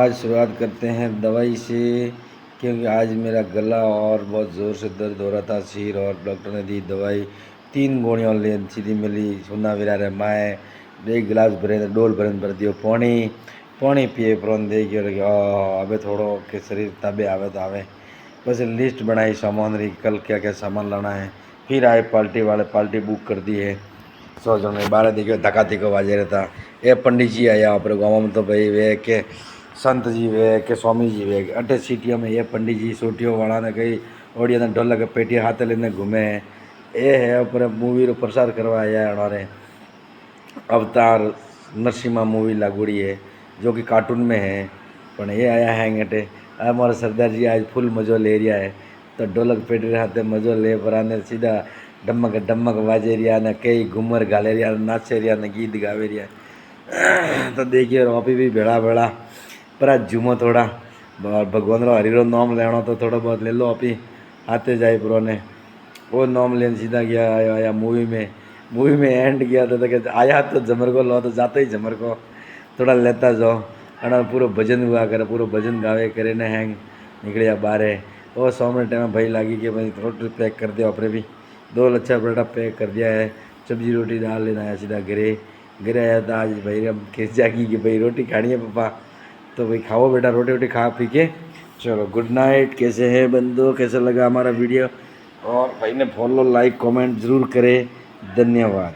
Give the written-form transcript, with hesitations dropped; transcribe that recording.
आज शुरुआत करते हैं दवाई से, क्योंकि आज मेरा गला और बहुत ज़ोर से दर्द हो रहा था, सिर, और डॉक्टर ने दी दवाई। 3 गोलियां ले सीधी मिली। सुना विरा माए 1 गिलास भरे डोल भरन भर दियो पानी पानी पिए प्रोन दे गयो। अबे थोड़ो के शरीर ताबे आवे तो आवे। बस लिस्ट बनाई सामान री, कल क्या क्या सामान लाना है। फिर आए पार्टी वाले, पार्टी बुक कर दी है 100 जन में। 12 दिखो धक्का तिको बाजे रहता। ये पंडित जी आया अपने गाँव में, तो भाई वे के संत जी वे के स्वामी जी वे अटे सीटियों में। ये पंडित जी सोटियों वाला ने कई ओडिया ने ढोलक पेटी हाथ लेने घूमे है। ये है ऊपर मूवी रो प्रसार करवा आया हमारे। अवतार नरसिम्हा मूवी लागूड़ी है, जो कि कार्टून में है, पर ये आया है अटे। हमारा सरदार जी आज फुल मज़ो ले रहा है। तो ढोलक पेटी हाथे मज़ो ले पर आने सीधा डमक डमक वाजे रिया ने, कई घूमर गाले रिया, नाचे रिया ने, गीत गावे रिया। तो देखिए वापी भी भेड़ा भेड़ा पर आज झूमो थोड़ा। भगवान रो हरि रो नाम लेना तो थोड़ा बहुत ले लो अपनी हाथे जाए प्रो ने। वो नाम लेने सीधा गया आया मूवी में एंड किया था कि आया तो जमर को लो, तो जाते ही जमर को थोड़ा लेता जाओ। अना पूरा भजन हुआ करे, पूरा भजन गावे करे ने हैंग निकलिया बाहर है। वो 100 मिनट टाइम भाई लगी कि भाई रोटी पैक कर दिया अपने भी। 2 लच्छा पराठा पैक कर दिया है, सब्जी रोटी डाल लेना आया सीधा घरे आया था। आज भाई अब केस जागी कि भाई रोटी खानी है पापा, तो भाई खाओ बेटा रोटी वोटी खा पी के चलो गुड नाइट। कैसे हैं बंदो, कैसा लगा हमारा वीडियो? और भाई ने फॉलो लाइक कमेंट ज़रूर करें। धन्यवाद।